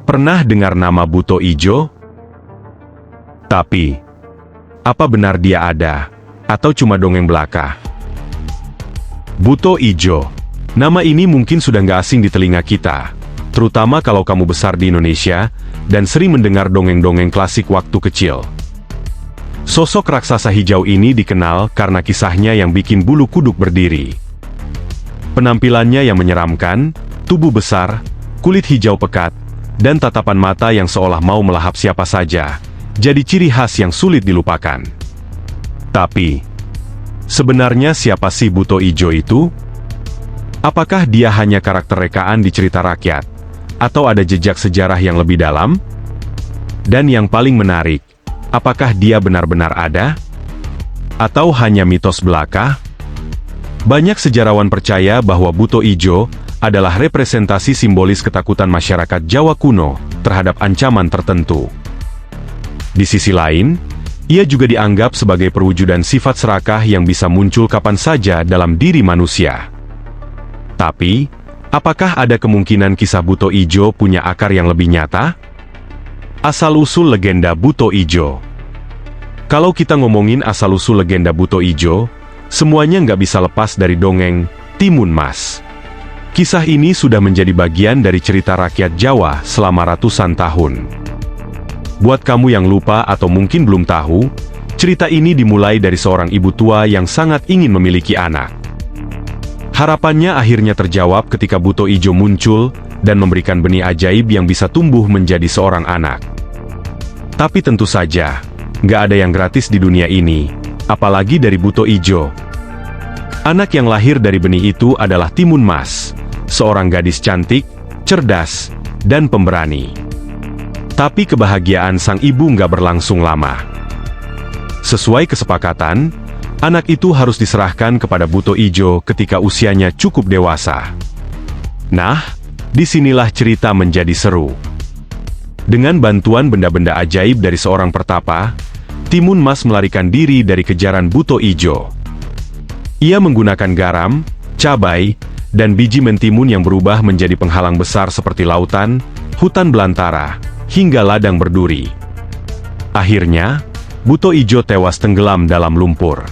Pernah dengar nama Buto Ijo? Tapi, apa benar dia ada, atau cuma dongeng belaka? Buto Ijo. Nama ini mungkin sudah nggak asing di telinga kita, terutama kalau kamu besar di Indonesia, dan sering mendengar dongeng-dongeng klasik waktu kecil. Sosok raksasa hijau ini dikenal karena kisahnya yang bikin bulu kuduk berdiri. Penampilannya yang menyeramkan, tubuh besar, kulit hijau pekat, dan tatapan mata yang seolah mau melahap siapa saja, jadi ciri khas yang sulit dilupakan. Tapi, sebenarnya siapa sih Buto Ijo itu? Apakah dia hanya karakter rekaan di cerita rakyat, atau ada jejak sejarah yang lebih dalam? Dan yang paling menarik, apakah dia benar-benar ada? Atau hanya mitos belaka? Banyak sejarawan percaya bahwa Buto Ijo adalah representasi simbolis ketakutan masyarakat Jawa kuno terhadap ancaman tertentu. Di sisi lain, ia juga dianggap sebagai perwujudan sifat serakah yang bisa muncul kapan saja dalam diri manusia. Tapi, apakah ada kemungkinan kisah Buto Ijo punya akar yang lebih nyata? Asal-usul legenda Buto Ijo. Kalau kita ngomongin asal-usul legenda Buto Ijo, semuanya nggak bisa lepas dari dongeng Timun Mas. Kisah ini sudah menjadi bagian dari cerita rakyat Jawa selama ratusan tahun. Buat kamu yang lupa atau mungkin belum tahu, cerita ini dimulai dari seorang ibu tua yang sangat ingin memiliki anak. Harapannya akhirnya terjawab ketika Buto Ijo muncul dan memberikan benih ajaib yang bisa tumbuh menjadi seorang anak. Tapi tentu saja, nggak ada yang gratis di dunia ini, apalagi dari Buto Ijo. Anak yang lahir dari benih itu adalah Timun Mas, seorang gadis cantik, cerdas, dan pemberani. Tapi kebahagiaan sang ibu nggak berlangsung lama. Sesuai kesepakatan, anak itu harus diserahkan kepada Buto Ijo ketika usianya cukup dewasa. Nah, disinilah cerita menjadi seru. Dengan bantuan benda-benda ajaib dari seorang pertapa, Timun Mas melarikan diri dari kejaran Buto Ijo. Ia menggunakan garam, cabai, dan biji mentimun yang berubah menjadi penghalang besar seperti lautan, hutan belantara, hingga ladang berduri. Akhirnya, Buto Ijo tewas tenggelam dalam lumpur.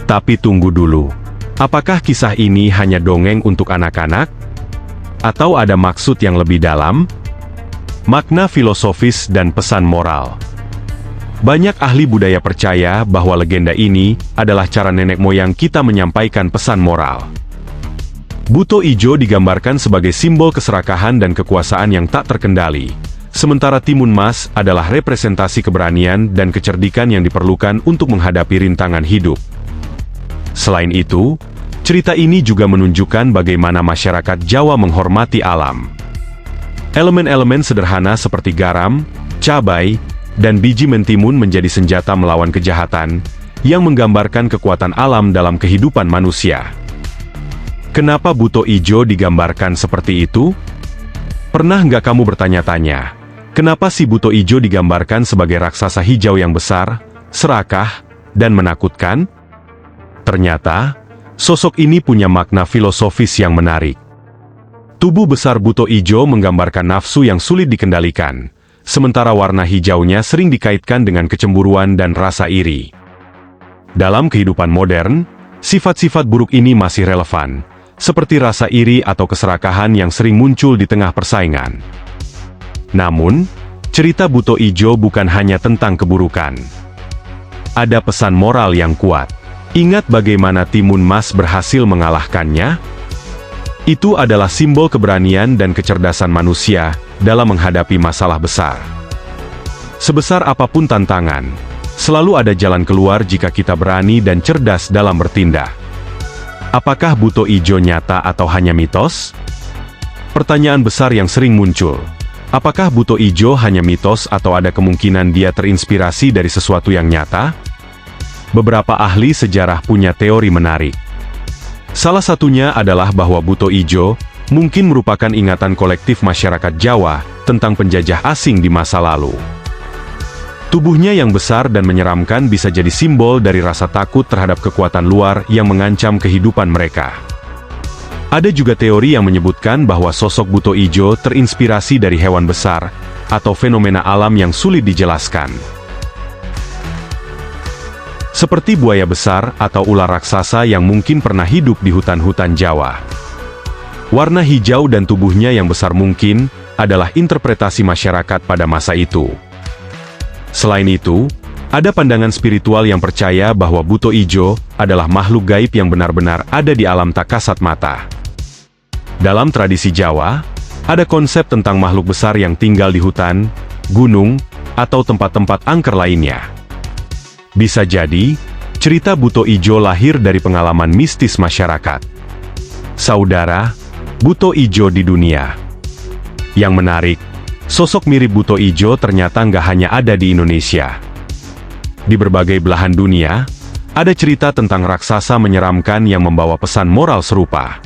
Tapi tunggu dulu, apakah kisah ini hanya dongeng untuk anak-anak? Atau ada maksud yang lebih dalam? Makna filosofis dan pesan moral. Banyak ahli budaya percaya bahwa legenda ini adalah cara nenek moyang kita menyampaikan pesan moral. Buto Ijo digambarkan sebagai simbol keserakahan dan kekuasaan yang tak terkendali, sementara Timun Mas adalah representasi keberanian dan kecerdikan yang diperlukan untuk menghadapi rintangan hidup. Selain itu, cerita ini juga menunjukkan bagaimana masyarakat Jawa menghormati alam. Elemen-elemen sederhana seperti garam, cabai, dan biji mentimun menjadi senjata melawan kejahatan, yang menggambarkan kekuatan alam dalam kehidupan manusia. Kenapa Buto Ijo digambarkan seperti itu? Pernah nggak kamu bertanya-tanya, kenapa si Buto Ijo digambarkan sebagai raksasa hijau yang besar, serakah, dan menakutkan? Ternyata, sosok ini punya makna filosofis yang menarik. Tubuh besar Buto Ijo menggambarkan nafsu yang sulit dikendalikan, sementara warna hijaunya sering dikaitkan dengan kecemburuan dan rasa iri. Dalam kehidupan modern, sifat-sifat buruk ini masih relevan, seperti rasa iri atau keserakahan yang sering muncul di tengah persaingan. Namun, cerita Buto Ijo bukan hanya tentang keburukan. Ada pesan moral yang kuat. Ingat bagaimana Timun Mas berhasil mengalahkannya? Itu adalah simbol keberanian dan kecerdasan manusia dalam menghadapi masalah besar. Sebesar apapun tantangan, selalu ada jalan keluar jika kita berani dan cerdas dalam bertindak. Apakah Buto Ijo nyata atau hanya mitos? Pertanyaan besar yang sering muncul. Apakah Buto Ijo hanya mitos atau ada kemungkinan dia terinspirasi dari sesuatu yang nyata? Beberapa ahli sejarah punya teori menarik. Salah satunya adalah bahwa Buto Ijo mungkin merupakan ingatan kolektif masyarakat Jawa tentang penjajah asing di masa lalu. Tubuhnya yang besar dan menyeramkan bisa jadi simbol dari rasa takut terhadap kekuatan luar yang mengancam kehidupan mereka. Ada juga teori yang menyebutkan bahwa sosok buto ijo terinspirasi dari hewan besar atau fenomena alam yang sulit dijelaskan. Seperti buaya besar atau ular raksasa yang mungkin pernah hidup di hutan-hutan Jawa. Warna hijau dan tubuhnya yang besar mungkin adalah interpretasi masyarakat pada masa itu. Selain itu, ada pandangan spiritual yang percaya bahwa buto ijo adalah makhluk gaib yang benar-benar ada di alam tak kasat mata. Dalam tradisi Jawa, ada konsep tentang makhluk besar yang tinggal di hutan, gunung, atau tempat-tempat angker lainnya. Bisa jadi, cerita buto ijo lahir dari pengalaman mistis masyarakat. Saudara, buto ijo di dunia. Yang menarik, sosok mirip buto ijo ternyata nggak hanya ada di Indonesia. Di berbagai belahan dunia, ada cerita tentang raksasa menyeramkan yang membawa pesan moral serupa.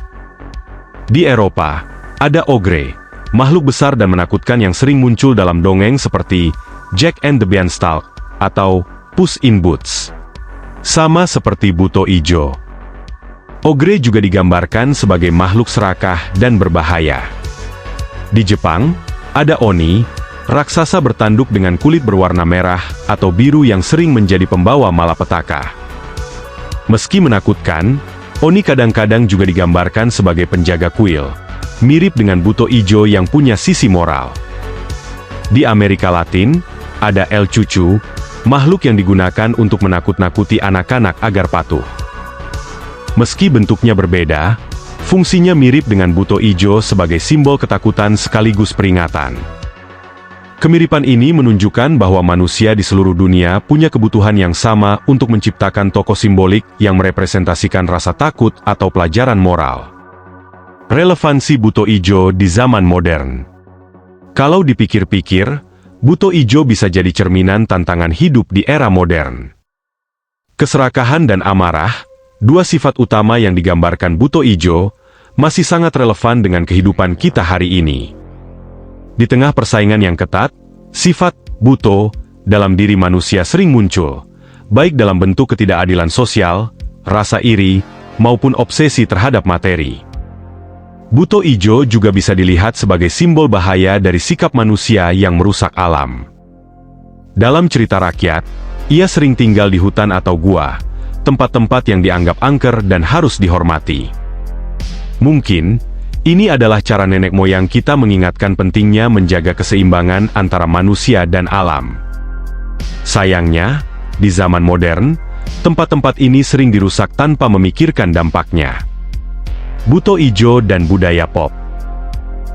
Di Eropa, ada ogre, makhluk besar dan menakutkan yang sering muncul dalam dongeng seperti Jack and the Beanstalk atau Puss in Boots. Sama seperti buto ijo, ogre juga digambarkan sebagai makhluk serakah dan berbahaya. Di Jepang, ada oni, raksasa bertanduk dengan kulit berwarna merah atau biru yang sering menjadi pembawa malapetaka. Meski menakutkan, oni kadang-kadang juga digambarkan sebagai penjaga kuil, mirip dengan buto ijo yang punya sisi moral. Di Amerika Latin, ada El Cucu, makhluk yang digunakan untuk menakut-nakuti anak-anak agar patuh. Meski bentuknya berbeda, fungsinya mirip dengan buto ijo sebagai simbol ketakutan sekaligus peringatan. Kemiripan ini menunjukkan bahwa manusia di seluruh dunia punya kebutuhan yang sama untuk menciptakan tokoh simbolik yang merepresentasikan rasa takut atau pelajaran moral. Relevansi buto ijo di zaman modern. Kalau dipikir-pikir, buto ijo bisa jadi cerminan tantangan hidup di era modern. Keserakahan dan amarah, dua sifat utama yang digambarkan buto ijo, masih sangat relevan dengan kehidupan kita hari ini. Di tengah persaingan yang ketat, sifat buto dalam diri manusia sering muncul, baik dalam bentuk ketidakadilan sosial, rasa iri, maupun obsesi terhadap materi. Buto ijo juga bisa dilihat sebagai simbol bahaya dari sikap manusia yang merusak alam. Dalam cerita rakyat, ia sering tinggal di hutan atau gua, tempat-tempat yang dianggap angker dan harus dihormati. Mungkin, ini adalah cara nenek moyang kita mengingatkan pentingnya menjaga keseimbangan antara manusia dan alam. Sayangnya, di zaman modern, tempat-tempat ini sering dirusak tanpa memikirkan dampaknya. Buto ijo dan budaya pop.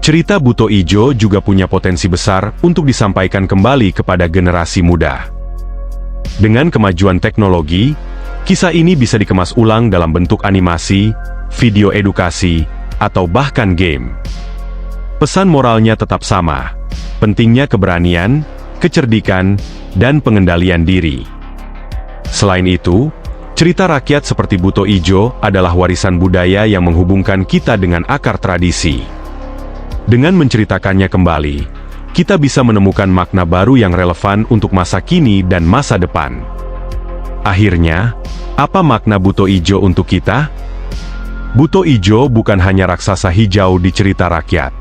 Cerita buto ijo juga punya potensi besar untuk disampaikan kembali kepada generasi muda. Dengan kemajuan teknologi, kisah ini bisa dikemas ulang dalam bentuk animasi, video edukasi, atau bahkan game. Pesan moralnya tetap sama, pentingnya keberanian, kecerdikan, dan pengendalian diri. Selain itu, cerita rakyat seperti buto ijo adalah warisan budaya yang menghubungkan kita dengan akar tradisi. Dengan menceritakannya kembali, kita bisa menemukan makna baru yang relevan untuk masa kini dan masa depan. Akhirnya, apa makna buto ijo untuk kita? Buto ijo bukan hanya raksasa hijau di cerita rakyat.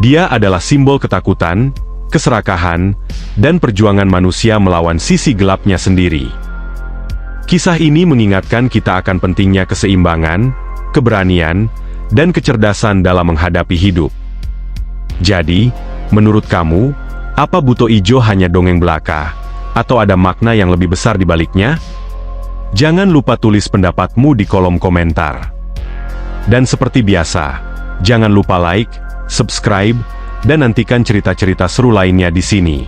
Dia adalah simbol ketakutan, keserakahan, dan perjuangan manusia melawan sisi gelapnya sendiri. Kisah ini mengingatkan kita akan pentingnya keseimbangan, keberanian, dan kecerdasan dalam menghadapi hidup. Jadi, menurut kamu, apa buto ijo hanya dongeng belaka, atau ada makna yang lebih besar di baliknya? Jangan lupa tulis pendapatmu di kolom komentar. Dan seperti biasa, jangan lupa like, subscribe, dan nantikan cerita-cerita seru lainnya di sini.